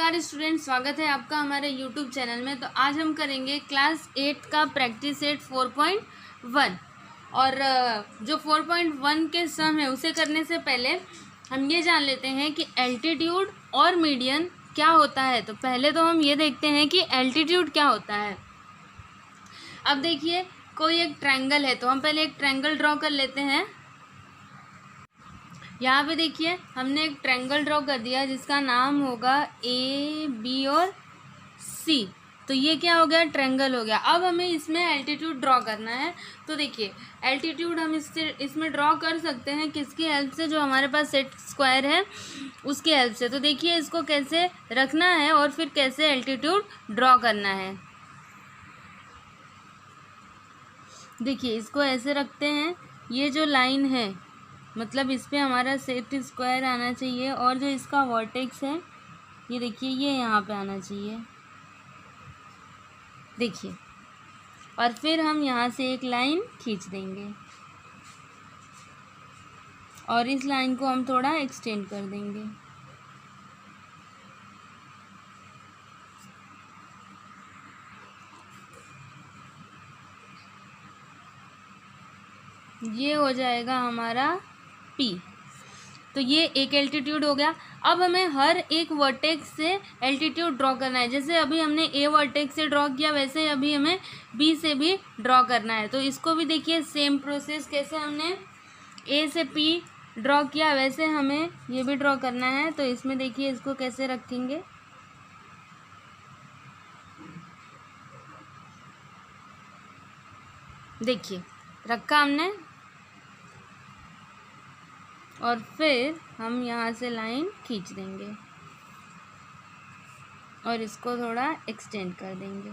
नमस्कार स्टूडेंट, स्वागत है आपका हमारे यूट्यूब चैनल में। तो आज हम करेंगे क्लास 8 का प्रैक्टिस सेट 4.1 और जो 4.1 के सम है उसे करने से पहले हम ये जान लेते हैं कि एल्टीट्यूड और मीडियन क्या होता है। तो पहले तो हम ये देखते हैं कि एल्टीट्यूड क्या होता है। अब देखिए, कोई एक ट्रायंगल है तो हम पहले एक ट्रायंगल ड्रॉ कर लेते हैं। यहाँ पे देखिए, हमने एक ट्रायंगल ड्रॉ कर दिया जिसका नाम होगा ए, बी और सी। तो ये क्या हो गया, ट्रायंगल हो गया। अब हमें इसमें एल्टीट्यूड ड्रॉ करना है। तो देखिए, एल्टीट्यूड हम इसमें ड्रॉ कर सकते हैं किसकी हेल्प से, जो हमारे पास सेट स्क्वायर है उसकी हेल्प से। तो देखिए, इसको कैसे रखना है और फिर कैसे एल्टीट्यूड ड्रॉ करना है। देखिए, इसको ऐसे रखते हैं, ये जो लाइन है मतलब इस पे हमारा सेट स्क्वायर आना चाहिए और जो इसका वर्टेक्स है ये देखिए, ये यहाँ पे आना चाहिए। देखिए, और फिर हम यहाँ से एक लाइन खींच देंगे और इस लाइन को हम थोड़ा एक्सटेंड कर देंगे। ये हो जाएगा हमारा P। तो ये एक एल्टीट्यूड हो गया। अब हमें हर एक वर्टेक्स से एल्टीट्यूड ड्रॉ करना है। जैसे अभी हमने ए वर्टेक्स से ड्रॉ किया, वैसे अभी हमें बी से भी ड्रॉ करना है। तो इसको भी देखिए, सेम प्रोसेस, कैसे हमने ए से पी ड्रॉ किया वैसे हमें ये भी ड्रॉ करना है। तो इसमें देखिए, इसको कैसे रखेंगे। देखिए, रखा हमने और फिर हम यहाँ से लाइन खींच देंगे और इसको थोड़ा एक्सटेंड कर देंगे।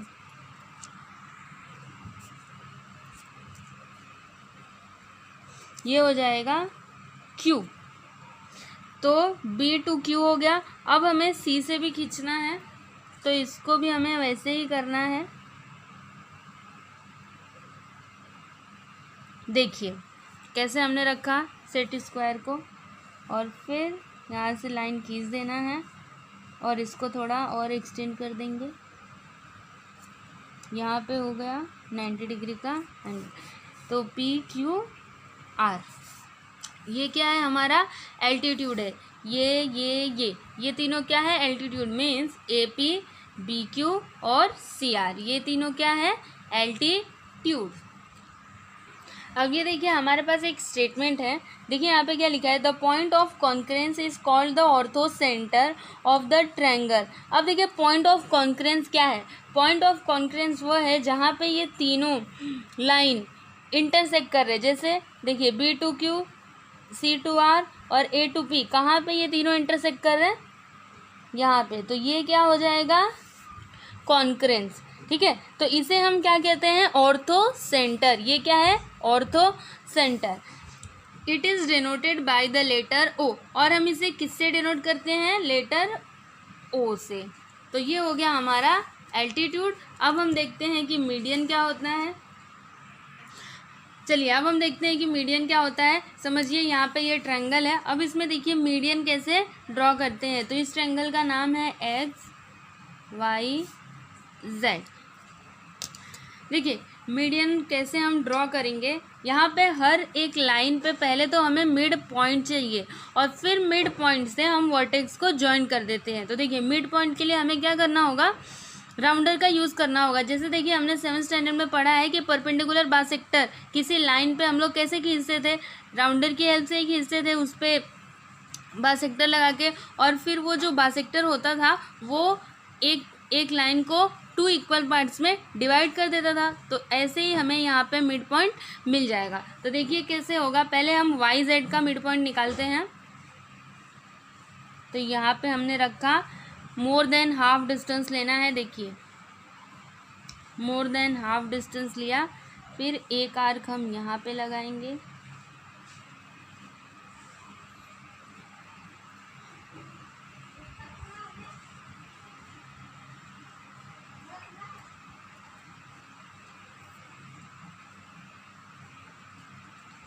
ये हो जाएगा Q। तो B to Q हो गया। अब हमें C से भी खींचना है, तो इसको भी हमें वैसे ही करना है। देखिए, कैसे हमने रखा सेट स्क्वायर को और फिर यहाँ से लाइन खींच देना है और इसको थोड़ा और एक्सटेंड कर देंगे। यहाँ पे हो गया 90 डिग्री का एंगल। तो PQR ये क्या है, हमारा एल्टीट्यूड है। ये तीनों क्या है, एल्टीट्यूड। मीन्स AP, BQ और CR, ये तीनों क्या है, एल्टीट्यूड। अब ये देखिए, हमारे पास एक स्टेटमेंट है। देखिए यहाँ पे क्या लिखा है, the point of concurrence is called the ortho centre of the triangle. अब देखिए, पॉइंट ऑफ कॉन्करेंस क्या है। पॉइंट ऑफ कॉन्करेंस वो है जहाँ पे ये तीनों लाइन इंटरसेक्ट कर रहे हैं। जैसे देखिए, B to Q, C to R और A to P, कहाँ पे ये तीनों इंटरसेक्ट कर रहे हैं, यहाँ पे। तो ये क्या हो जाएगा, कॉन्करेंस। ठीक है, तो इसे हम क्या कहते हैं, ऑर्थो सेंटर। ये क्या है, orthocentre. It is denoted by the letter O, और हम इसे किससे डिनोट करते हैं, लेटर O से। तो ये हो गया हमारा एल्टीट्यूड। अब हम देखते हैं कि मीडियन क्या होता है। चलिए, अब हम देखते हैं कि मीडियन क्या होता है। समझिए, यहाँ पे ये ट्रायंगल है। अब इसमें देखिए मीडियन कैसे ड्रॉ करते हैं। तो इस ट्रायंगल का नाम है XYZ। देखिए, मीडियन कैसे हम ड्रॉ करेंगे। यहाँ पे हर एक लाइन पे पहले तो हमें मिड पॉइंट चाहिए और फिर मिड पॉइंट से हम वर्टेक्स को ज्वाइन कर देते हैं। तो देखिए, मिड पॉइंट के लिए हमें क्या करना होगा, राउंडर का यूज़ करना होगा। जैसे देखिए, हमने 7th स्टैंडर्ड में पढ़ा है कि परपेंडिकुलर बाइसेक्टर किसी लाइन पे हम लोग कैसे खींचते थे, राउंडर की हेल्प से ही खींचते थे, उस पर बाइसेक्टर लगा के। और फिर वो जो बाइसेक्टर होता था वो एक लाइन को 2 इक्वल पार्ट्स में डिवाइड कर देता था। तो ऐसे ही हमें यहाँ पे मिड पॉइंट मिल जाएगा। तो देखिए कैसे होगा, पहले हम YZ का मिड पॉइंट निकालते हैं। तो यहाँ पे हमने रखा, मोर देन हाफ डिस्टेंस लेना है। देखिए, मोर देन हाफ डिस्टेंस लिया, फिर एक आर्क हम यहाँ पे लगाएंगे।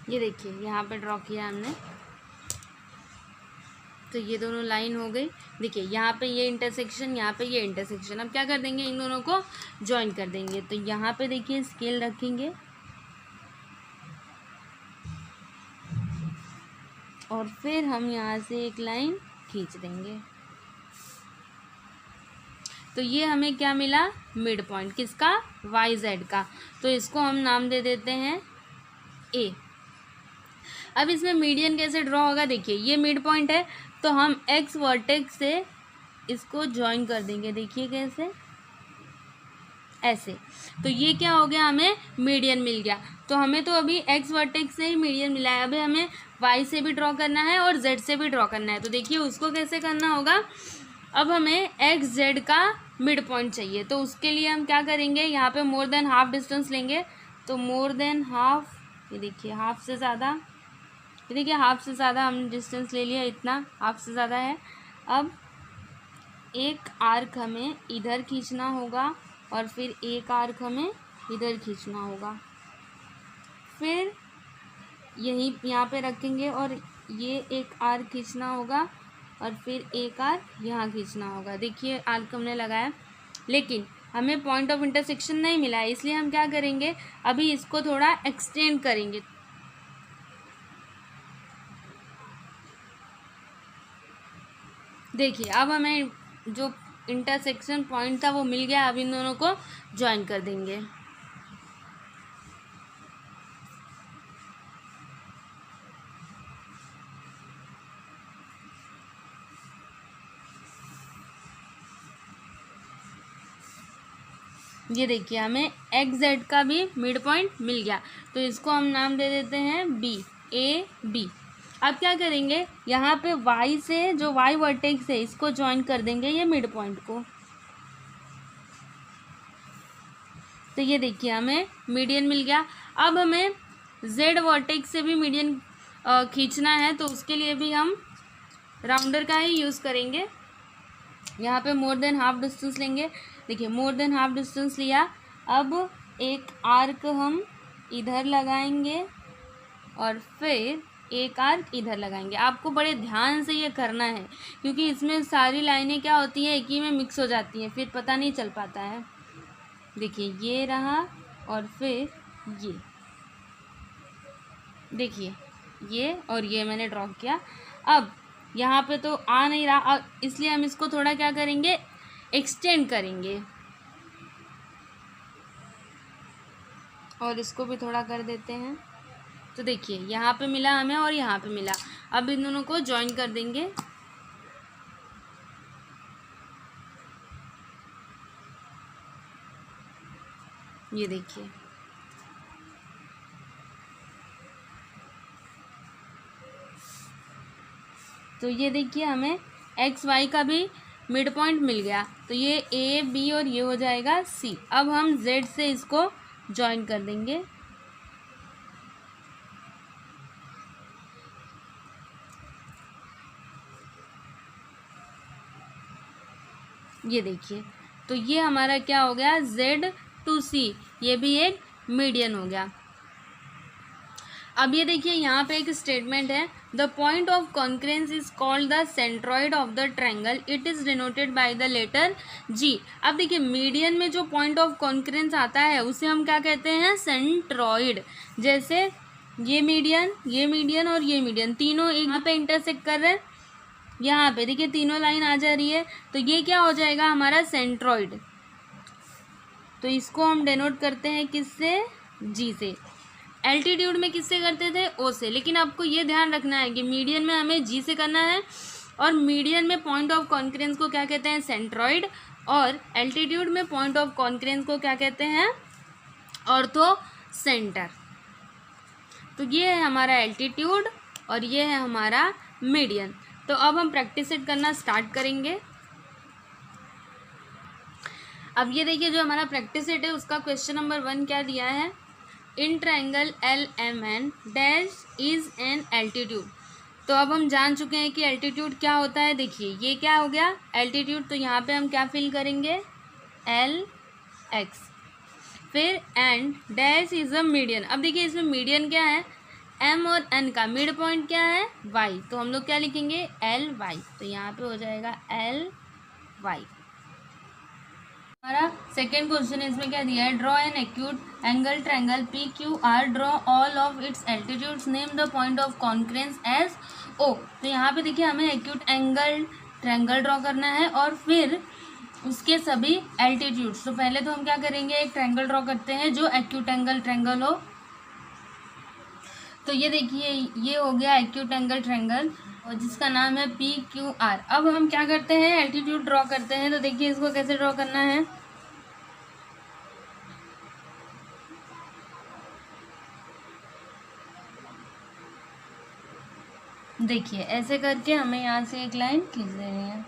ये देखिए, यहाँ पे ड्रॉ किया हमने। तो ये दोनों लाइन हो गई। देखिए यहाँ पे ये इंटरसेक्शन, यहाँ पे ये इंटरसेक्शन। अब क्या कर देंगे, इन दोनों को ज्वाइन कर देंगे। तो यहाँ पे देखिए स्केल रखेंगे और फिर हम यहाँ से एक लाइन खींच देंगे। तो ये हमें क्या मिला, मिड पॉइंट किसका, वाई जेड का। तो इसको हम नाम दे देते हैं ए। अब इसमें मीडियन कैसे ड्रॉ होगा, देखिए ये मिड पॉइंट है तो हम एक्स वर्टेक्स से इसको ज्वाइन कर देंगे। देखिए कैसे, ऐसे। तो ये क्या हो गया, हमें मीडियन मिल गया। तो हमें तो अभी एक्स वर्टेक्स से ही मीडियन मिला है, अभी हमें वाई से भी ड्रॉ करना है और जेड से भी ड्रॉ करना है। तो देखिए उसको कैसे करना होगा, अब हमें एक्स जेड का मिड पॉइंट चाहिए। तो उसके लिए हम क्या करेंगे, यहाँ पे मोर देन हाफ डिस्टेंस लेंगे। तो मोर देन हाफ, ये देखिए हाफ से ज़्यादा, ये देखिए हाफ से ज़्यादा हम डिस्टेंस ले लिया, इतना हाफ से ज़्यादा है। अब एक आर्क हमें इधर खींचना होगा और फिर एक आर्क हमें इधर खींचना होगा, फिर यही यहाँ पे रखेंगे और ये एक आर्क खींचना होगा और फिर एक आर्क यहाँ खींचना होगा। देखिए आर्क हमने लगाया, लेकिन हमें पॉइंट ऑफ इंटरसेक्शन नहीं मिला है, इसलिए हम क्या करेंगे, अभी इसको थोड़ा एक्सटेंड करेंगे। देखिए अब हमें जो इंटरसेक्शन पॉइंट था वो मिल गया। अब इन दोनों को ज्वाइन कर देंगे। ये देखिए हमें एक्स जेड का भी मिड पॉइंट मिल गया। तो इसको हम नाम दे देते हैं बी, ए बी। अब क्या करेंगे, यहाँ पे वाई से जो वाई वर्टेक्स है इसको ज्वाइन कर देंगे ये मिड पॉइंट को। तो ये देखिए हमें मीडियन मिल गया। अब हमें जेड वर्टेक्स से भी मीडियन खींचना है, तो उसके लिए भी हम राउंडर का ही यूज़ करेंगे। यहाँ पे मोर देन हाफ डिस्टेंस लेंगे। देखिए मोर देन हाफ डिस्टेंस लिया। अब एक आर्क हम इधर लगाएंगे और फिर एक आर्क इधर लगाएंगे। आपको बड़े ध्यान से ये करना है, क्योंकि इसमें सारी लाइनें क्या होती हैं, एक ही में मिक्स हो जाती हैं, फिर पता नहीं चल पाता है। देखिए ये रहा और फिर ये, देखिए ये और ये मैंने ड्रॉ किया। अब यहाँ पे तो आ नहीं रहा, इसलिए हम इसको थोड़ा क्या करेंगे, एक्सटेंड करेंगे और इसको भी थोड़ा कर देते हैं। तो देखिए यहाँ पे मिला हमें और यहाँ पे मिला। अब इन दोनों को ज्वाइन कर देंगे। ये देखिए तो ये देखिए हमें एक्स वाई का भी मिड पॉइंट मिल गया। तो ये ए बी और ये हो जाएगा सी। अब हम जेड से इसको ज्वाइन कर देंगे। ये देखिए तो ये हमारा क्या हो गया, जेड टू सी, ये भी एक मीडियन हो गया। अब ये देखिए यहाँ पे एक स्टेटमेंट है, the point of concurrence is called the centroid of the triangle, it is denoted by the letter G. अब देखिए मीडियन में जो पॉइंट ऑफ कॉन्क्रेंस आता है उसे हम क्या कहते हैं, सेंट्रॉइड। जैसे ये मीडियन और ये मीडियन तीनों एक यहाँ पे इंटरसेक्ट कर रहे हैं, यहाँ पे देखिए तीनों लाइन आ जा रही है, तो ये क्या हो जाएगा हमारा सेंट्रॉइड। तो इसको हम डेनोट करते हैं किससे, जी से। एल्टीट्यूड में किससे करते थे, ओ से। लेकिन आपको ये ध्यान रखना है कि मीडियन में हमें जी से करना है और मीडियन में पॉइंट ऑफ कॉन्क्रेंस को क्या कहते हैं, सेंट्रॉइड, और एल्टीट्यूड में पॉइंट ऑफ कॉन्क्रेंस को क्या कहते हैं, ऑर्थो सेंटर। तो ये है हमारा एल्टीट्यूड और ये है हमारा मीडियन। तो अब हम प्रैक्टिस सेट करना स्टार्ट करेंगे। अब ये देखिए जो हमारा प्रैक्टिस सेट है उसका क्वेश्चन नंबर 1 क्या दिया है, in triangle L M N dash is an altitude. तो अब हम जान चुके हैं कि एल्टीट्यूड क्या होता है। देखिए ये क्या हो गया एल्टीट्यूड, तो यहाँ पे हम क्या फिल करेंगे, एल एक्स, फिर and dash is a median. अब देखिए इसमें मीडियन क्या है, एम और एन का मिड पॉइंट क्या है वाई, तो हम लोग क्या लिखेंगे एल वाई, तो यहाँ पे हो जाएगा एल वाई। हमारा सेकेंड क्वेश्चन इसमें क्या दिया है, draw an acute angle triangle P Q R, draw all of its altitudes, name the point of concurrence as O. तो यहाँ पे देखिए हमें एक्यूट एंगल ट्रायंगल ड्रॉ करना है और फिर उसके सभी एल्टीट्यूड्स। तो पहले तो हम क्या करेंगे, एक ट्रायंगल ड्रॉ करते हैं जो एक्यूट एंगल ट्रायंगल हो। तो ये देखिए ये हो गया एक्यूट एंगल ट्रायंगल और जिसका नाम है पी क्यू आर। अब हम क्या करते हैं, एल्टीट्यूड ड्रॉ करते हैं। तो देखिए इसको कैसे ड्रॉ करना है, देखिए ऐसे करके हमें यहाँ से एक लाइन खींच देनी है।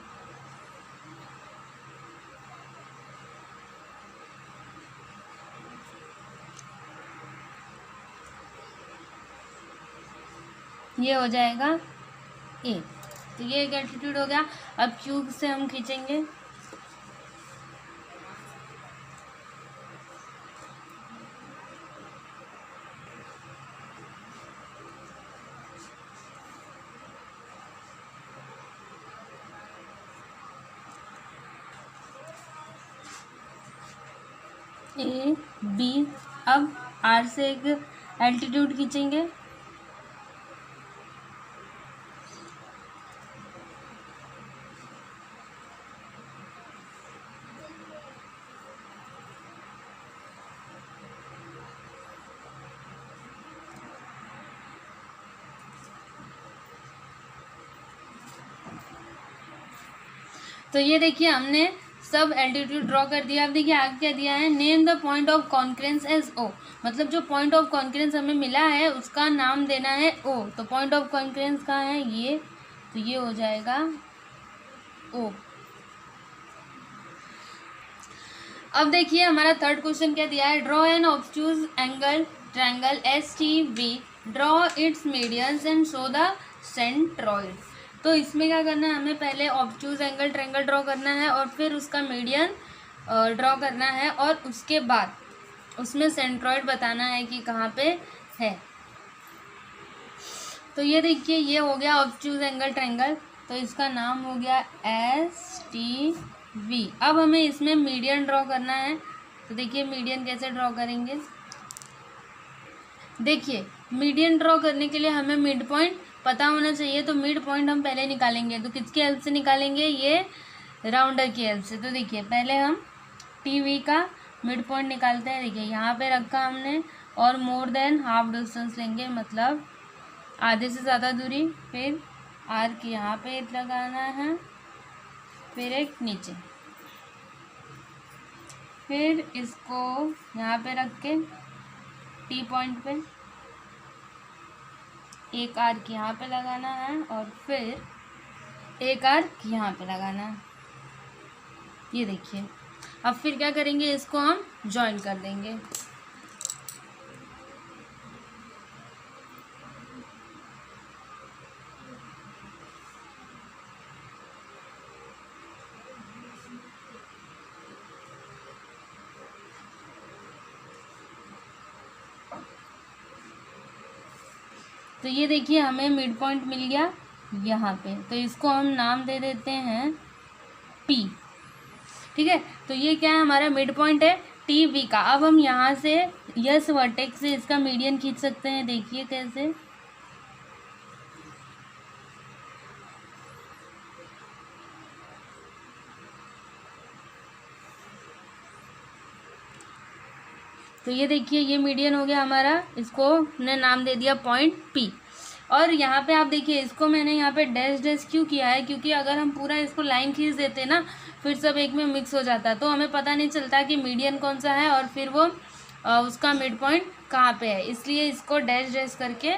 ये हो जाएगा ए, तो ये एक एल्टीट्यूड हो गया। अब क्यूब से हम खींचेंगे, ए बी। अब आर से एक एल्टीट्यूड खींचेंगे, तो ये देखिए हमने सब एल्टीट्यूड ड्रॉ कर दिया। अब देखिए आगे क्या दिया है, name the point of concurrence as O, मतलब जो पॉइंट ऑफ कॉन्करेंस हमें मिला है उसका नाम देना है ओ। तो पॉइंट ऑफ कॉन्करेंस कहाँ है ये, तो ये हो जाएगा ओ। अब देखिए हमारा थर्ड क्वेश्चन क्या दिया है, draw an obtuse angle triangle S T B, draw its medians and show the centroid. तो इसमें क्या करना है, हमें पहले ऑब्ट्यूज एंगल ट्रायंगल ड्रॉ करना है और फिर उसका मीडियन ड्रॉ करना है और उसके बाद उसमें सेंट्रॉइड बताना है कि कहाँ पे है। तो ये देखिए ये हो गया ऑब्ट्यूज एंगल ट्रायंगल, तो इसका नाम हो गया एस टी वी। अब हमें इसमें मीडियन ड्रॉ करना है। तो देखिए मीडियन कैसे ड्रॉ करेंगे, देखिए मीडियन ड्रॉ करने के लिए हमें मिड पॉइंट पता होना चाहिए। तो मिड पॉइंट हम पहले निकालेंगे, तो किसकी हेल्प से निकालेंगे, ये राउंडर की हेल्प से। तो देखिए पहले हम टी वी का मिड पॉइंट निकालते हैं। देखिए यहाँ पे रखा हमने और मोर देन हाफ डिस्टेंस लेंगे, मतलब आधे से ज़्यादा दूरी। फिर आर की यहाँ पे लगाना है, फिर एक नीचे, फिर इसको यहाँ पे रख के टी पॉइंट पे एक आर्क यहाँ पे लगाना है और फिर एक आर्क यहाँ पे लगाना है। ये देखिए अब फिर क्या करेंगे, इसको हम ज्वाइन कर देंगे। तो ये देखिए हमें मिड पॉइंट मिल गया यहाँ पे, तो इसको हम नाम दे देते हैं पी। ठीक है, तो ये क्या है, हमारा मिड पॉइंट है टी वी का। अब हम यहाँ से यस वर्टेक्स से इसका मीडियन खींच सकते हैं, देखिए कैसे। तो ये देखिए ये मीडियन हो गया हमारा, इसको हमने नाम दे दिया पॉइंट पी। और यहाँ पे आप देखिए इसको मैंने यहाँ पे डैश डैश क्यों किया है, क्योंकि अगर हम पूरा इसको लाइन खींच देते ना फिर सब एक में मिक्स हो जाता, तो हमें पता नहीं चलता कि मीडियन कौन सा है और फिर वो उसका मिड पॉइंट कहाँ पे है, इसलिए इसको डैश डैश करके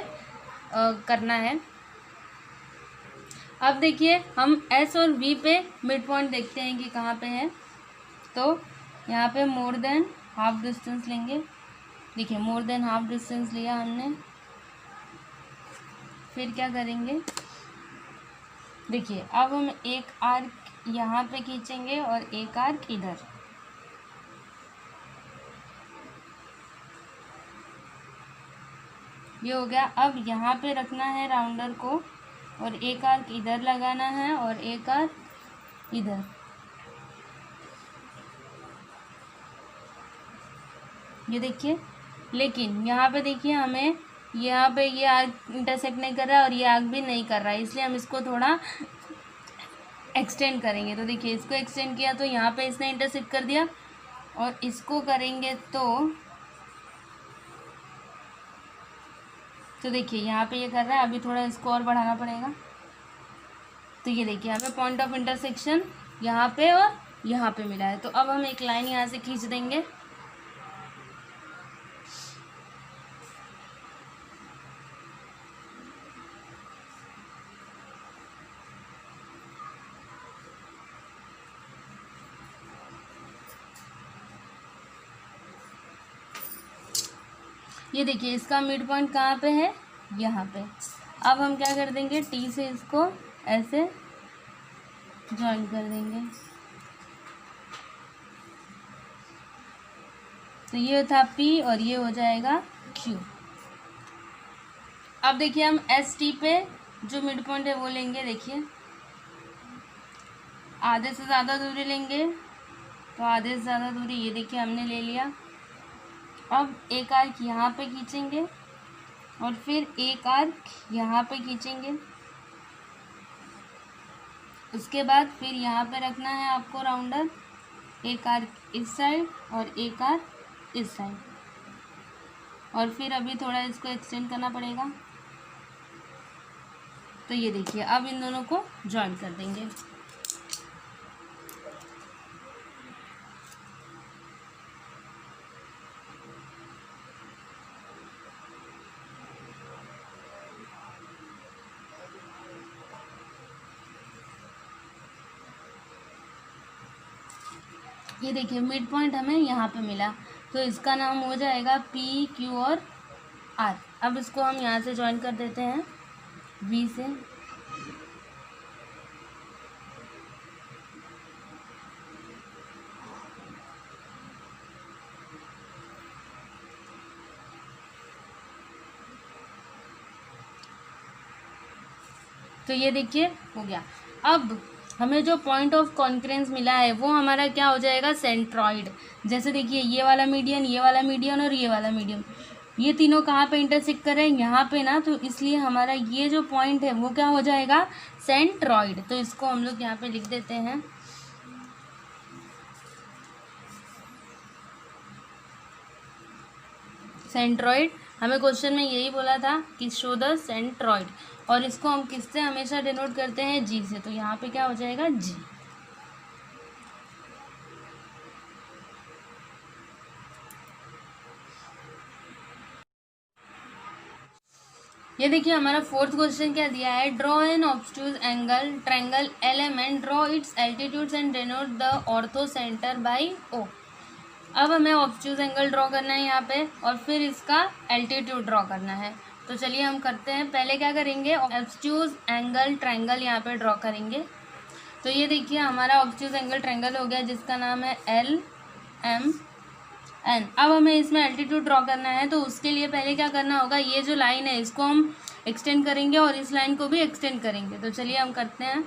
करना है। अब देखिए हम एस और वी पे मिड पॉइंट देखते हैं कि कहाँ पे है। तो यहाँ पे मोर देन हाफ डिस्टेंस लेंगे, देखिए मोर देन हाफ डिस्टेंस लिया हमने। फिर क्या करेंगे, देखिए अब हम एक आर्क यहाँ पे खींचेंगे और एक आर्क इधर। ये हो गया। अब यहाँ पे रखना है राउंडर को और एक आर्क इधर लगाना है और एक आर्क इधर। ये देखिए, लेकिन यहाँ पे देखिए हमें यहाँ पे ये आर्क इंटरसेक्ट नहीं कर रहा है और ये आर्क भी नहीं कर रहा है, इसलिए हम इसको थोड़ा एक्सटेंड करेंगे। तो देखिए इसको एक्सटेंड किया तो यहाँ पे इसने इंटरसेक्ट कर दिया, और इसको करेंगे तो देखिए यहाँ पे ये कर रहा है। अभी थोड़ा इसको और बढ़ाना पड़ेगा। तो ये देखिए हमें पॉइंट ऑफ इंटरसेक्शन यहाँ पे और यहाँ पे मिला है। तो अब हम एक लाइन यहाँ से खींच देंगे। ये देखिए इसका मिड पॉइंट कहाँ पे है, यहाँ पे। अब हम क्या कर देंगे, टी से इसको ऐसे ज्वाइन कर देंगे। तो ये था पी और ये हो जाएगा क्यू। अब देखिए हम एस टी पे जो मिड पॉइंट है वो लेंगे। देखिए आधे से ज़्यादा दूरी लेंगे, तो आधे से ज़्यादा दूरी ये देखिए हमने ले लिया। अब एक आर्क यहाँ पे खींचेंगे और फिर एक आर्क यहाँ पे खींचेंगे। उसके बाद फिर यहाँ पे रखना है आपको राउंडर, एक आर्क इस साइड और एक आर्क इस साइड, और फिर अभी थोड़ा इसको एक्सटेंड करना पड़ेगा। तो ये देखिए अब इन दोनों को ज्वाइन कर देंगे। ये देखिए मिड पॉइंट हमें यहाँ पे मिला, तो इसका नाम हो जाएगा पी क्यू और आर। अब इसको हम यहाँ से ज्वाइन कर देते हैं वी से। तो ये देखिए हो गया। अब हमें जो पॉइंट ऑफ कॉन्करेंस मिला है वो हमारा क्या हो जाएगा, सेंट्रॉइड। जैसे देखिए ये वाला मीडियन, ये वाला मीडियन और ये वाला मीडियन, ये तीनों कहाँ पे इंटरसेक्ट कर रहे हैं, यहाँ पे ना। तो इसलिए हमारा ये जो पॉइंट है वो क्या हो जाएगा, सेंट्रॉइड। तो इसको हम लोग यहाँ पे लिख देते हैं। सेंट्रॉइड, हमें क्वेश्चन में यही बोला था कि शो द सेंट्रॉइड, और इसको हम किससे हमेशा डिनोट करते हैं, जी से। तो यहाँ पे क्या हो जाएगा, जी। ये देखिए हमारा फोर्थ क्वेश्चन क्या दिया है, draw an obtuse angle triangle L M N, draw its altitudes and denote the orthocentre by O. अब हमें ऑब्ट्यूज एंगल ड्रॉ करना है यहाँ पे, और फिर इसका एल्टीट्यूड ड्रॉ करना है। तो चलिए हम करते हैं। पहले क्या करेंगे, ऑब्ट्यूज एंगल ट्रायंगल यहाँ पे ड्रॉ करेंगे। तो ये देखिए हमारा ऑब्ट्यूज एंगल ट्रायंगल हो गया, जिसका नाम है एल एम एन। अब हमें इसमें एल्टीट्यूड ड्रॉ करना है, तो उसके लिए पहले क्या करना होगा, ये जो लाइन है इसको हम एक्सटेंड करेंगे और इस लाइन को भी एक्सटेंड करेंगे। तो चलिए हम करते हैं।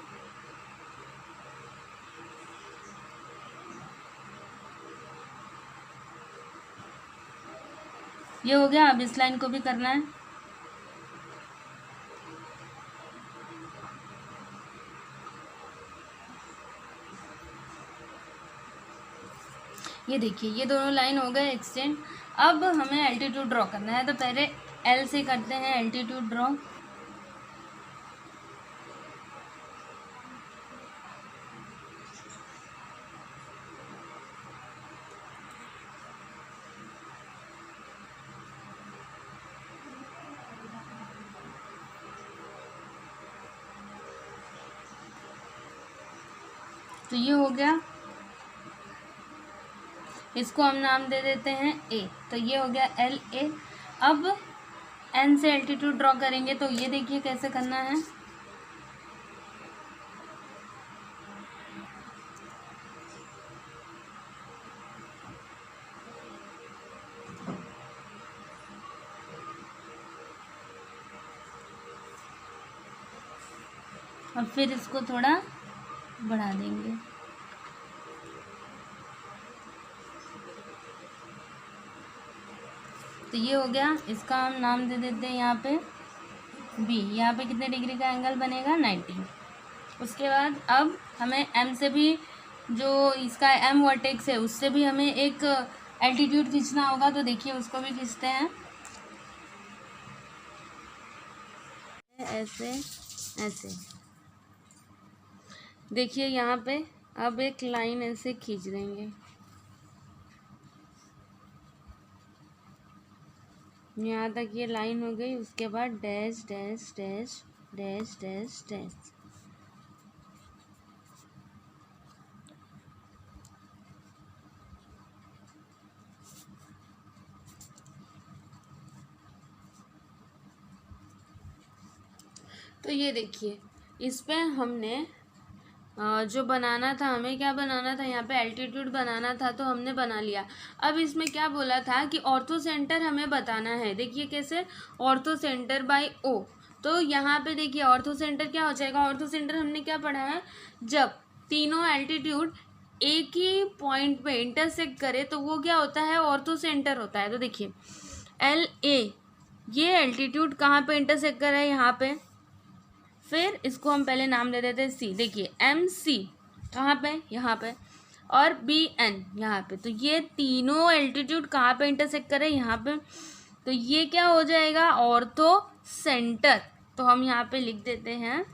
ये हो गया, अब इस लाइन को भी करना है। ये देखिए ये दोनों लाइन हो गए एक्सटेंड। अब हमें एल्टीट्यूड ड्रॉ करना है, तो पहले एल से करते हैं एल्टीट्यूड ड्रॉ। तो ये हो गया, इसको हम नाम दे देते हैं ए। तो ये हो गया एल ए। अब एन से एल्टीट्यूड ड्रॉ करेंगे, तो ये देखिए कैसे करना है। और फिर इसको थोड़ा बढ़ा देंगे। तो ये हो गया, इसका हम नाम दे देते हैं यहाँ पे बी। यहाँ पे कितने डिग्री का एंगल बनेगा? 90। उसके बाद अब हमें एम से भी, जो इसका एम वर्टेक्स है उससे भी हमें एक एल्टीट्यूड खींचना होगा। तो देखिए उसको भी खींचते हैं ऐसे ऐसे। देखिए यहाँ पे अब एक लाइन ऐसे खींच देंगे, यहाँ तक ये लाइन हो गई। उसके बाद dash dash dash dash dash dash. तो ये देखिए इस पे हमने जो बनाना था, हमें क्या बनाना था, यहाँ पे एल्टीट्यूड बनाना था, तो हमने बना लिया। अब इसमें क्या बोला था कि ऑर्थो सेंटर हमें बताना है। देखिए कैसे, ऑर्थो सेंटर बाय ओ। तो यहाँ पे देखिए ऑर्थो सेंटर क्या हो जाएगा, ऑर्थो सेंटर हमने क्या पढ़ा है, जब तीनों एल्टीट्यूड एक ही पॉइंट पे इंटरसेक्ट करे तो वो क्या होता है, ऑर्थो सेंटर होता है। तो देखिए एल ए, ये एल्टीट्यूड कहाँ पे इंटरसेक्ट कर रहा है, यहाँ पे। फिर इसको हम पहले नाम दे देते हैं सी। देखिए एम सी कहाँ पे, यहाँ पे, और बी एन यहाँ पे। तो ये तीनों एल्टीट्यूड कहाँ पे इंटरसेक्ट करें, यहाँ पे। तो ये क्या हो जाएगा, ऑर्थो सेंटर। तो हम यहाँ पे लिख देते हैं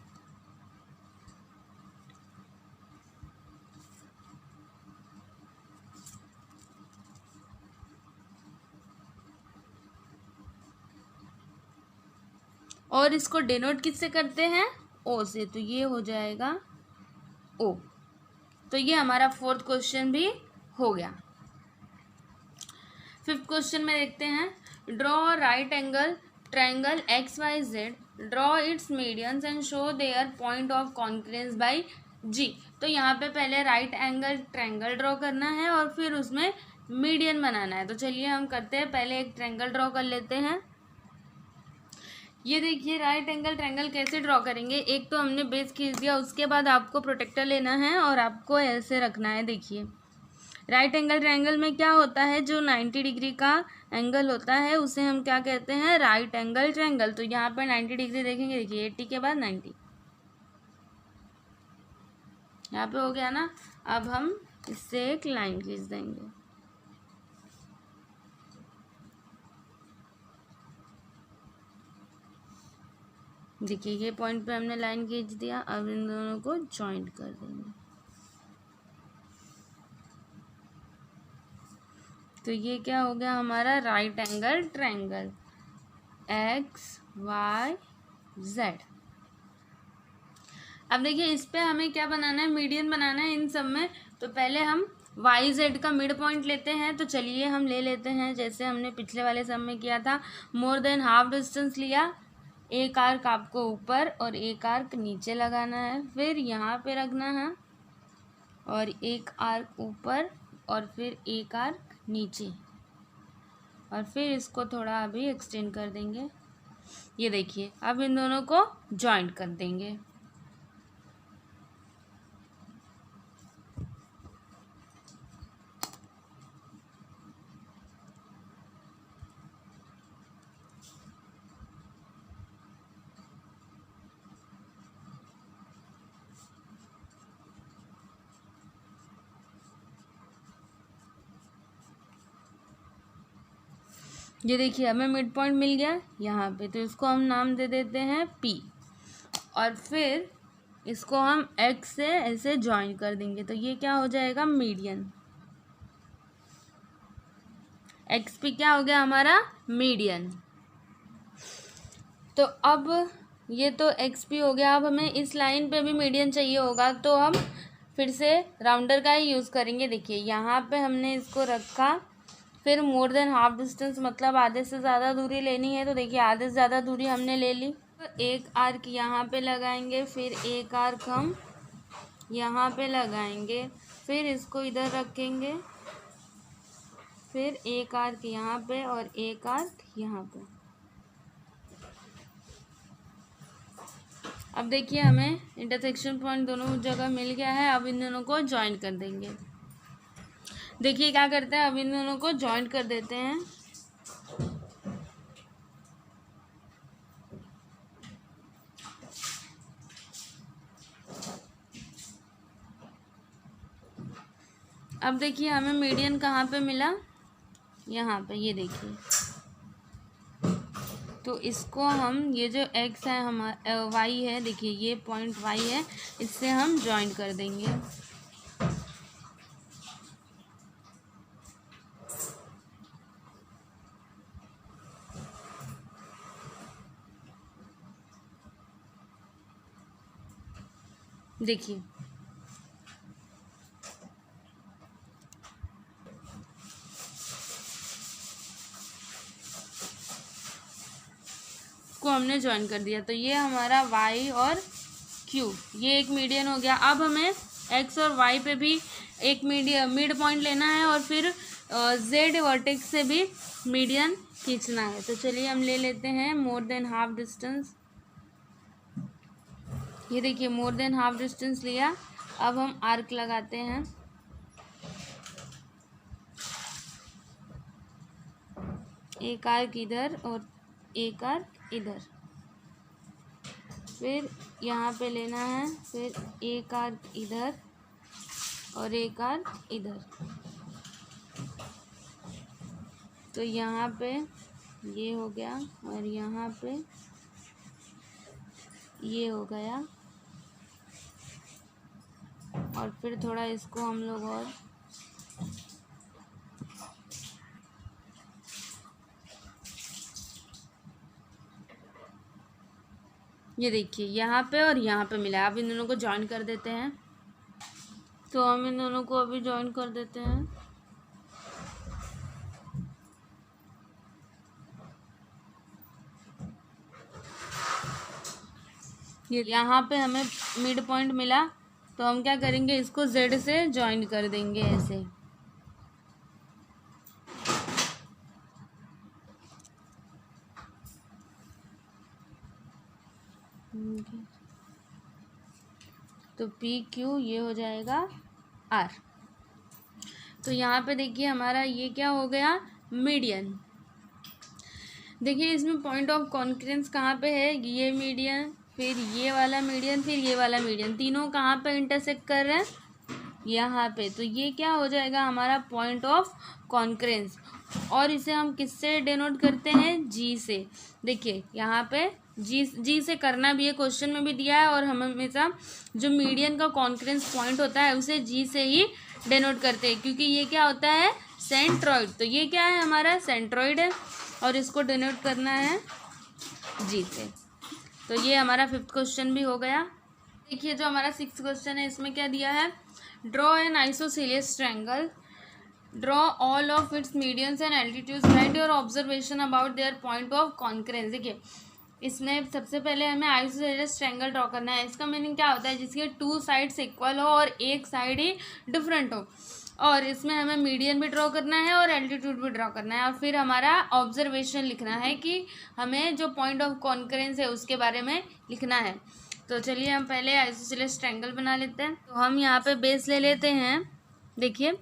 और इसको डिनोट किससे करते हैं, ओ से। तो ये हो जाएगा ओ। तो ये हमारा फोर्थ क्वेश्चन भी हो गया। फिफ्थ क्वेश्चन में देखते हैं, draw right angle triangle X Y Z, draw its medians and show their point of concurrence by G. तो यहाँ पे पहले राइट एंगल ट्रायंगल ड्रॉ करना है और फिर उसमें मीडियन बनाना है। तो चलिए हम करते हैं, पहले एक ट्रायंगल ड्रॉ कर लेते हैं। ये देखिए राइट एंगल ट्रायंगल कैसे ड्रॉ करेंगे, एक तो हमने बेस खींच दिया, उसके बाद आपको प्रोटेक्टर लेना है और आपको ऐसे रखना है। देखिए राइट एंगल ट्रायंगल में क्या होता है, जो 90 डिग्री का एंगल होता है उसे हम क्या कहते हैं, राइट एंगल ट्रायंगल। तो यहाँ पर 90 डिग्री देखेंगे, देखिए 80 के बाद 90, यहाँ पे हो गया ना। अब हम इससे एक लाइन खींच देंगे। देखिए ये पॉइंट पे हमने लाइन खींच दिया। अब इन दोनों को जॉइंट कर देंगे। तो ये क्या हो गया हमारा, right angle triangle X Y Z. अब देखिए इस पे हमें क्या बनाना है, मीडियन बनाना है इन सब में। तो पहले हम वाई जेड का मिड पॉइंट लेते हैं। तो चलिए हम ले लेते हैं, जैसे हमने पिछले वाले सब में किया था, मोर देन हाफ डिस्टेंस लिया। एक आर्क आपको ऊपर और एक आर्क नीचे लगाना है, फिर यहाँ पे रखना है, और एक आर्क ऊपर और फिर एक आर्क नीचे, और फिर इसको थोड़ा अभी एक्सटेंड कर देंगे। ये देखिए अब इन दोनों को जॉइंट कर देंगे। ये देखिए हमें मिड पॉइंट मिल गया यहाँ पे, तो इसको हम नाम दे देते हैं पी, और फिर इसको हम एक्स से ऐसे ज्वाइन कर देंगे। तो ये क्या हो जाएगा, मीडियन। एक्स पी क्या हो गया हमारा, मीडियन। तो अब ये तो एक्स पी हो गया। अब हमें इस लाइन पे भी मीडियन चाहिए होगा, तो हम फिर से राउंडर का ही यूज़ करेंगे। देखिए यहाँ पे हमने इसको रखा, फिर मोर देन हाफ डिस्टेंस मतलब आधे से ज़्यादा दूरी लेनी है। तो देखिए आधे से ज़्यादा दूरी हमने ले ली। एक आर्क यहाँ पे लगाएंगे, फिर एक आर्क हम यहाँ पे लगाएंगे, फिर इसको इधर रखेंगे, फिर एक आर्क यहाँ पे और एक आर्क यहाँ पे। अब देखिए हमें इंटरसेक्शन पॉइंट दोनों जगह मिल गया है। अब इन दोनों को ज्वाइन कर देंगे। देखिए क्या करते हैं, अब इन दोनों को ज्वाइन कर देते हैं। अब देखिए हमें मीडियन कहाँ पे मिला, यहाँ पे, ये देखिए। तो इसको हम, ये जो x है हमारा, y है, देखिए ये पॉइंट y है, इससे हम ज्वाइन कर देंगे। देखिए को हमने ज्वाइन कर दिया। तो ये हमारा y और q, ये एक मीडियन हो गया। अब हमें x और y पे भी एक मिड पॉइंट लेना है और फिर z वर्टेक्स से भी मीडियन खींचना है। तो चलिए हम ले लेते हैं मोर देन हाफ डिस्टेंस। ये देखिए मोर देन हाफ डिस्टेंस लिया। अब हम आर्क लगाते हैं। एक आर्क इधर और एक आर्क इधर, फिर यहाँ पे लेना है, फिर एक आर्क इधर और एक आर्क इधर। तो यहाँ पे ये हो गया और यहाँ पे ये हो गया। और फिर थोड़ा इसको हम लोग और ये देखिए यहाँ पे और यहाँ पे मिला। अब इन दोनों को ज्वाइन कर देते हैं। तो हम इन दोनों को अभी ज्वाइन कर देते हैं। ये यहाँ पे हमें मिड पॉइंट मिला, तो हम क्या करेंगे, इसको Z से ज्वाइन कर देंगे ऐसे। तो PQ ये हो जाएगा R। तो यहाँ पे देखिए हमारा ये क्या हो गया, मीडियन। देखिए इसमें पॉइंट ऑफ कॉन्करेंस कहाँ पे है, ये मीडियन, फिर ये वाला मीडियन, फिर ये वाला मीडियन, तीनों कहाँ पे इंटरसेक्ट कर रहे हैं, यहाँ पे। तो ये क्या हो जाएगा हमारा पॉइंट ऑफ कॉन्करेंस। और इसे हम किससे डिनोट करते हैं, G से। देखिए यहाँ पे जी से करना भी है, क्वेश्चन में भी दिया है। और हम हमेशा जो मीडियन का कॉन्करेंस पॉइंट होता है उसे G से ही डिनोट करते हैं, क्योंकि ये क्या होता है, सेंट्रॉइड। तो ये क्या है, हमारा सेंट्रॉइड है और इसको डिनोट करना है G से। तो ये हमारा 5th क्वेश्चन भी हो गया। देखिए जो हमारा 6th क्वेश्चन है, इसमें क्या दिया है, draw N isosceles triangle, draw all of it's medians and altitudes, right your observation about their point of concurrence. देखिए इसमें सबसे पहले हमें आइसोसेलियस ट्रायंगल ड्रॉ करना है। इसका मीनिंग क्या होता है, जिसके 2 साइड्स इक्वल हो और एक साइड ही डिफरेंट हो। और इसमें हमें मीडियन भी ड्रॉ करना है और एल्टीट्यूड भी ड्रॉ करना है। और फिर हमारा ऑब्जर्वेशन लिखना है कि हमें जो पॉइंट ऑफ कॉन्करेंस है उसके बारे में लिखना है। तो चलिए हम पहले आइसोसेलियस ट्रायंगल बना लेते हैं। तो हम यहाँ पे बेस ले लेते हैं। देखिए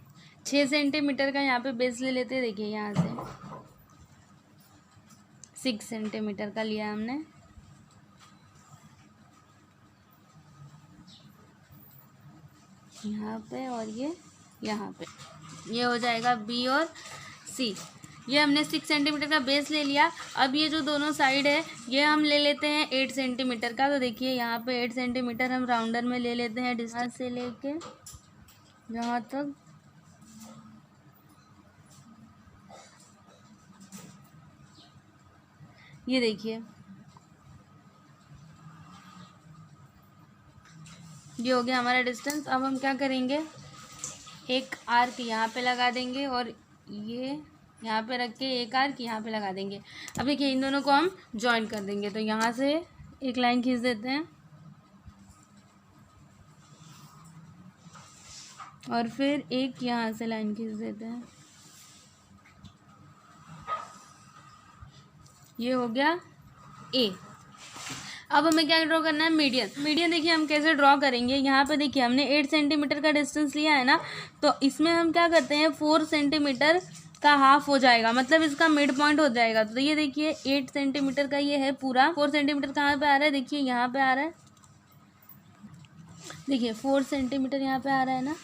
6 सेंटीमीटर का यहाँ पे बेस ले लेते हैं। देखिए यहाँ से 6 सेंटीमीटर का लिया हमने। यहाँ पे और ये यहाँ पे, ये हो जाएगा B और C। ये हमने 6 सेंटीमीटर का बेस ले लिया। अब ये जो दोनों साइड है ये हम ले लेते हैं 8 सेंटीमीटर का। तो देखिए यहाँ पे 8 सेंटीमीटर हम राउंडर में ले लेते हैं, डिस्टेंस से लेके यहाँ तक। ये देखिए ये हो गया हमारा डिस्टेंस। अब हम क्या करेंगे, एक आर्क यहाँ पे लगा देंगे और ये यहाँ पे रख के एक आर्क यहाँ पे लगा देंगे। अब देखिए इन दोनों को हम ज्वाइन कर देंगे। तो यहाँ से एक लाइन खींच देते हैं और फिर एक यहाँ से लाइन खींच देते हैं। ये हो गया A। अब हमें क्या ड्रॉ करना है, मीडियन। मीडियन देखिए हम कैसे ड्रॉ करेंगे, यहाँ पे देखिए हमने 8 सेंटीमीटर का डिस्टेंस लिया है ना, तो इसमें हम क्या करते हैं 4 सेंटीमीटर का हाफ हो जाएगा, मतलब इसका मिड पॉइंट हो जाएगा। तो ये देखिए 8 सेंटीमीटर का ये है पूरा, 4 सेंटीमीटर कहाँ पे आ रहा है, देखिए यहाँ पे आ रहा है, देखिए 4 सेंटीमीटर यहाँ पे आ रहा है ना,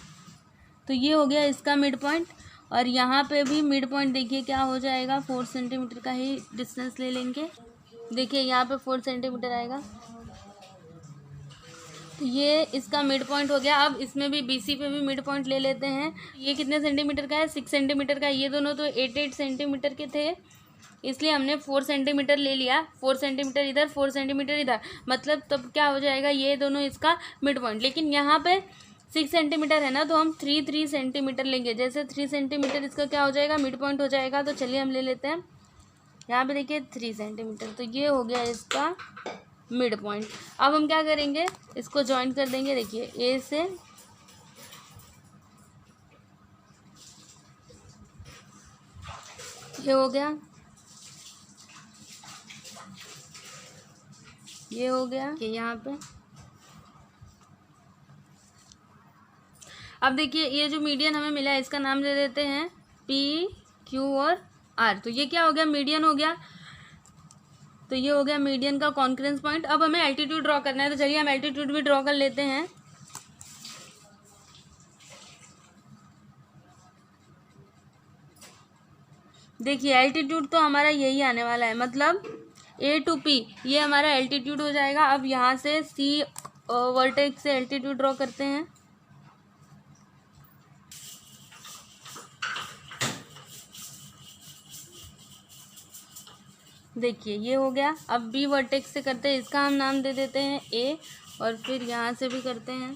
तो ये हो गया इसका मिड पॉइंट। और यहाँ पे भी मिड पॉइंट देखिए क्या हो जाएगा, 4 सेंटीमीटर का ही डिस्टेंस ले लेंगे, देखिए यहाँ पे 4 सेंटीमीटर आएगा, तो ये इसका मिड पॉइंट हो गया। अब इसमें भी बीसी पे भी मिड पॉइंट ले लेते हैं। ये कितने सेंटीमीटर का है, 6 सेंटीमीटर का, ये दोनों तो 8 सेंटीमीटर के थे, इसलिए हमने 4 सेंटीमीटर ले लिया, 4 सेंटीमीटर इधर, 4 सेंटीमीटर इधर, मतलब तब क्या हो जाएगा, ये दोनों इसका मिड पॉइंट। लेकिन यहाँ पे 6 सेंटीमीटर है ना, तो हम 3 सेंटीमीटर लेंगे, जैसे 3 सेंटीमीटर इसका क्या हो जाएगा, मिड पॉइंट हो जाएगा। तो चलिए हम ले लेते हैं, यहाँ पे देखिए 3 सेंटीमीटर, तो ये हो गया इसका मिड पॉइंट। अब हम क्या करेंगे, इसको ज्वाइन कर देंगे, देखिए ए से ये हो गया, ये हो गया कि यहाँ पे। अब देखिए ये जो मीडियन हमें मिला है इसका नाम दे देते हैं पी, क्यू और आर। तो ये क्या हो गया, मीडियन हो गया, तो ये हो गया मीडियन का कॉन्करेंस पॉइंट। अब हमें एल्टीट्यूड ड्रॉ करना है, तो चलिए हम एल्टीट्यूड भी ड्रॉ कर लेते हैं। देखिए एल्टीट्यूड तो हमारा यही आने वाला है, मतलब ए टू पी ये हमारा एल्टीट्यूड हो जाएगा। अब यहाँ से सी वर्टेक्स से एल्टीट्यूड ड्रॉ करते हैं। देखिए ये हो गया। अब बी वर्टेक्स से करते हैं, इसका हम नाम दे देते हैं ए, और फिर यहाँ से भी करते हैं,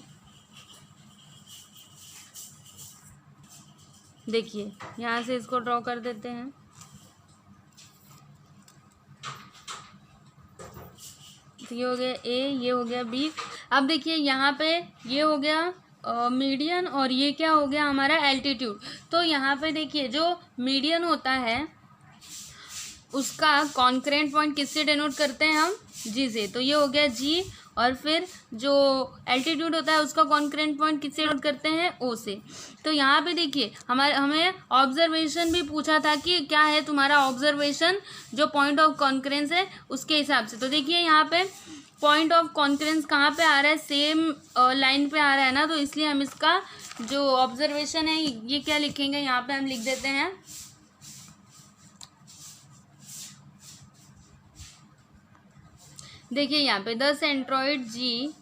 देखिए यहाँ से इसको ड्रॉ कर देते हैं। तो ये हो गया ए, ये हो गया बी। अब देखिए यहाँ पे ये हो गया मीडियन, और ये क्या हो गया हमारा एल्टीट्यूड। तो यहाँ पे देखिए जो मीडियन होता है उसका कॉन्करेंट पॉइंट किससे डिनोट करते हैं हम, जी से, तो ये हो गया जी। और फिर जो एल्टीट्यूड होता है उसका कॉन्करेंट पॉइंट किससे डिनोट करते हैं, ओ से। तो यहाँ पे देखिए हमें ऑब्जर्वेशन भी पूछा था कि क्या है तुम्हारा ऑब्जर्वेशन, जो पॉइंट ऑफ कॉन्करेंस है उसके हिसाब से। तो देखिए यहाँ पे पॉइंट ऑफ कॉन्करेंस कहाँ पे आ रहा है, सेम लाइन पे आ रहा है ना, तो इसलिए हम इसका जो ऑब्जर्वेशन है ये क्या लिखेंगे, यहाँ पे हम लिख देते हैं देखिए यहाँ पे द सेंट्रॉइड जी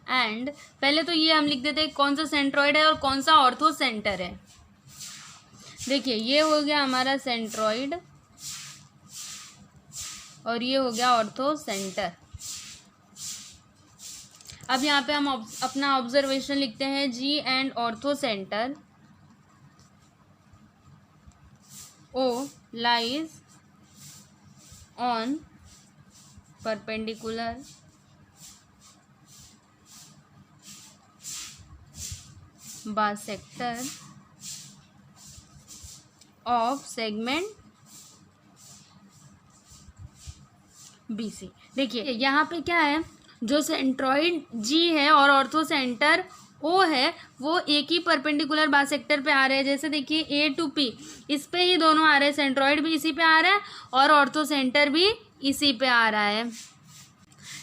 एंड, पहले तो ये हम लिख देते हैं कौन सा सेंट्रॉइड है और कौन सा ऑर्थो सेंटर है। देखिए ये हो गया हमारा सेंट्रॉइड और ये हो गया ऑर्थो सेंटर। अब यहाँ पे हम अपना ऑब्जर्वेशन लिखते हैं G and orthocentre O lies on perpendicular bisector of segment BC। देखिए यहाँ पे क्या है, जो सेंट्रॉइड जी है और ऑर्थो सेंटर ओ है वो एक ही परपेंडिकुलर बाइसेक्टर पे आ रहे हैं। जैसे देखिए ए टू पी इस पे ही दोनों आ रहे हैं, सेंट्रॉइड भी इसी पे आ रहा है और ऑर्थो सेंटर भी इसी पे आ रहा है।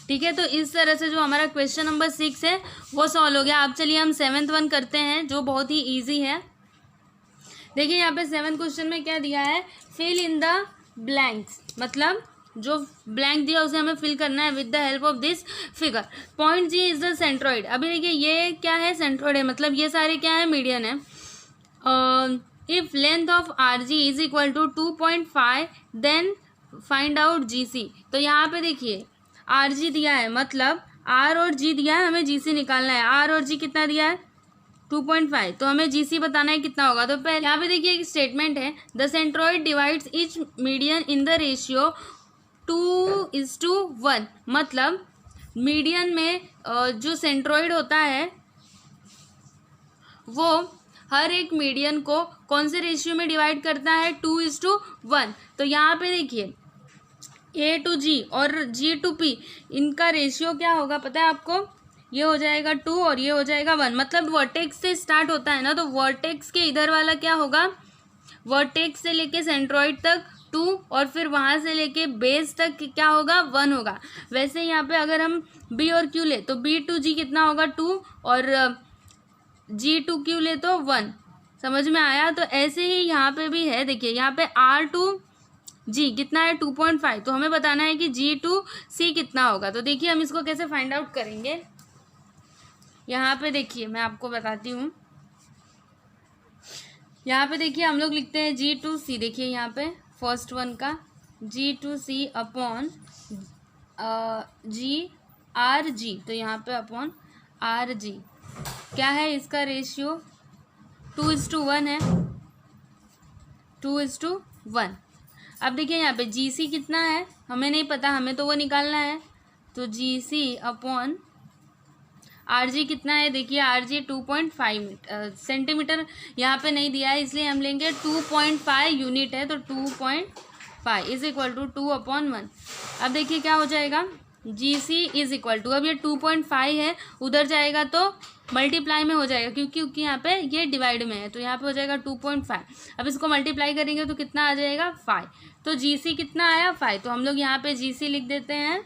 ठीक है, तो इस तरह से जो हमारा क्वेश्चन नंबर 6 है वो सॉल्व हो गया। अब चलिए हम 7th वन करते हैं जो बहुत ही इजी है। देखिए यहाँ पे 7th क्वेश्चन में क्या दिया है, फिल इन द ब्लैंक्स, मतलब जो ब्लैंक दिया उसे हमें फिल करना है with the help of this figure. Point G is the centroid. अभी देखिए ये क्या है, सेंट्रॉइड है, मतलब ये सारे क्या है, मीडियन है। If length of R G is equal to 2.5 then find out G C. तो यहाँ पे देखिए आर जी दिया है, मतलब आर और जी दिया है, हमें जी सी निकालना है। आर और जी कितना दिया है 2.5, तो हमें जी सी बताना है कितना होगा। तो पहले यहाँ पे देखिए एक स्टेटमेंट है, the centroid divides each median in the ratio 2:1, मतलब मीडियन में जो सेंट्रॉइड होता है वो हर एक मीडियन को कौन से रेशियो में डिवाइड करता है, 2:1। तो यहाँ पे देखिए A to G और G to P, इनका रेशियो क्या होगा पता है आपको? ये हो जाएगा 2 और ये हो जाएगा 1। मतलब वर्टेक्स से स्टार्ट होता है ना, तो वर्टेक्स के इधर वाला क्या होगा, वर्टेक्स से लेके सेंट्रॉइड तक 2 और फिर वहाँ से लेके बेस तक क्या होगा, 1 होगा। वैसे यहाँ पे अगर हम B और Q ले तो B to G कितना होगा, 2 और G to Q ले तो 1। समझ में आया? तो ऐसे ही यहाँ पे भी है। देखिए यहाँ पे R to G कितना है, 2.5। तो हमें बताना है कि G to C कितना होगा। तो देखिए हम इसको कैसे फाइंड आउट करेंगे। यहाँ पे देखिए मैं आपको बताती हूँ। यहाँ पे देखिए हम लोग लिखते हैं G to C। देखिए यहाँ पे फर्स्ट वन का G to C upon G R G। तो यहाँ पे अपॉन R G क्या है, इसका रेशियो 2:1 है, 2:1। अब देखिए यहाँ पे GC कितना है हमें नहीं पता, हमें तो वो निकालना है। तो GC अपॉन RG कितना है, देखिए RG 2.5 सेंटीमीटर यहाँ पे नहीं दिया है, इसलिए हम लेंगे 2.5 यूनिट है। तो 2.5 इज इक्वल टू 2/1। अब देखिए क्या हो जाएगा, GC इज इक्वल टू, अब ये 2.5 है, उधर जाएगा तो मल्टीप्लाई में हो जाएगा क्योंकि यहाँ पे ये डिवाइड में है, तो यहाँ पे हो जाएगा 2.5। अब इसको मल्टीप्लाई करेंगे तो कितना आ जाएगा, 5। तो GC कितना आया, 5। तो हम लोग यहाँ पे GC लिख देते हैं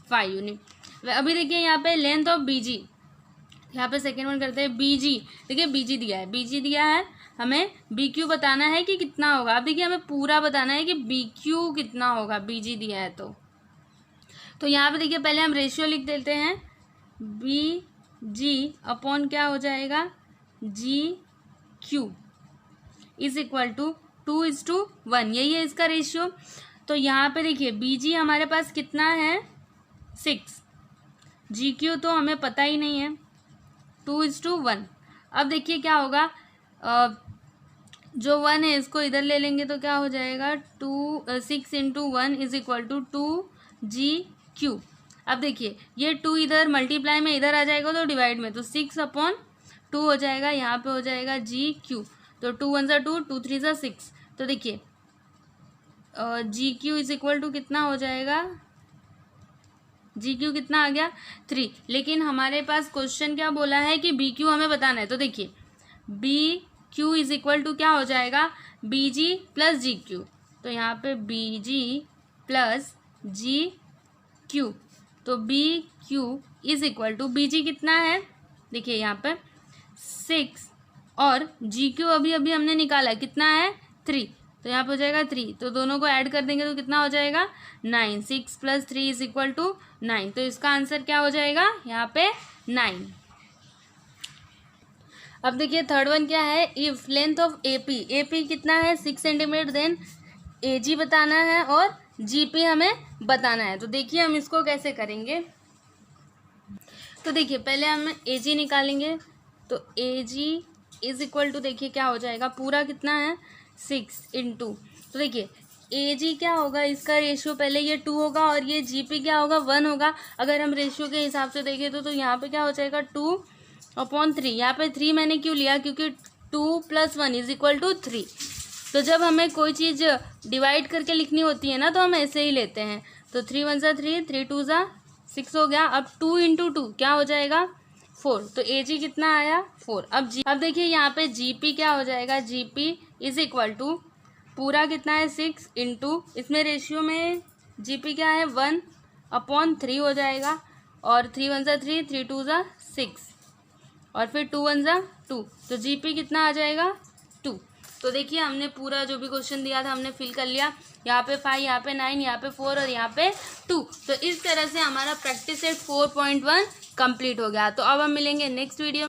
5 यूनिट। अभी देखिए यहाँ पे लेंथ ऑफ BG, यहाँ पे सेकेंड वन करते हैं BG। देखिए BG दिया है, BG दिया है, हमें BQ बताना है कि कितना होगा। अब देखिए हमें पूरा बताना है कि BQ कितना होगा, BG दिया है तो यहाँ पे देखिए पहले हम रेशियो लिख देते हैं, BG अपॉन क्या हो जाएगा, GQ इज इक्वल टू 2:1। यही है इसका रेशियो। तो यहाँ पे देखिए BG हमारे पास कितना है, 6। GQ तो हमें पता ही नहीं है, 2:1। अब देखिए क्या होगा, जो 1 है इसको इधर ले लेंगे तो क्या हो जाएगा, 6 × 1 इज इक्वल टू 2GQ। अब देखिए ये 2 इधर मल्टीप्लाई में इधर आ जाएगा तो डिवाइड में, तो 6/2 हो जाएगा, यहाँ पे हो जाएगा GQ। तो 2 1 2, 2 3 6। तो देखिए GQ इज इक्वल टू कितना हो जाएगा, GQ कितना आ गया, 3। लेकिन हमारे पास क्वेश्चन क्या बोला है कि BQ हमें बताना है। तो देखिए BQ इज इक्वल टू क्या हो जाएगा, BG प्लस GQ। तो यहाँ पे BG प्लस GQ, तो BQ is equal to, BG कितना है, देखिए यहाँ पे 6 और GQ अभी अभी हमने निकाला कितना है, 3। तो यहाँ पे हो जाएगा 3। तो दोनों को ऐड कर देंगे तो कितना हो जाएगा, 9। 6 + 3 इज इक्वल टू 9। तो इसका आंसर क्या हो जाएगा, यहाँ पे 9। अब देखिए थर्ड वन क्या है, इफ लेंथ ऑफ AP कितना है, 6 सेंटीमीटर, देन AG बताना है और GP हमें बताना है। तो देखिए हम इसको कैसे करेंगे। तो देखिए पहले हम AG निकालेंगे। तो AG इज इक्वल टू, देखिए क्या हो जाएगा, पूरा कितना है, 6 × तो देखिए AG क्या होगा, इसका रेशियो पहले ये 2 होगा और ये GP क्या होगा, 1 होगा। अगर हम रेशियो के हिसाब से देखें तो यहाँ पे क्या हो जाएगा, 2/3। यहाँ पे 3 मैंने क्यों लिया, क्योंकि 2 + 1 इज इक्वल टू 3। तो जब हमें कोई चीज़ डिवाइड करके लिखनी होती है ना, तो हम ऐसे ही लेते हैं। तो 3 1 3, 3 2 6 हो गया। अब 2 × 2 क्या हो जाएगा, 4। तो AG कितना आया, 4। अब देखिए यहाँ पे GP क्या हो जाएगा, GP इज इक्वल टू, पूरा कितना है, 6 × इसमें रेशियो में GP क्या है, 1/3 हो जाएगा। और 3 1 3, 3 2 6 और फिर 2 1 2। तो GP कितना आ जाएगा, 2। तो देखिए हमने पूरा जो भी क्वेश्चन दिया था हमने फिल कर लिया। यहाँ पे 5, यहाँ पे 9, यहाँ पे 4 और यहाँ पे 2। तो इस तरह से हमारा प्रैक्टिस सेट 4.1 कंप्लीट हो गया। तो अब हम मिलेंगे नेक्स्ट वीडियो।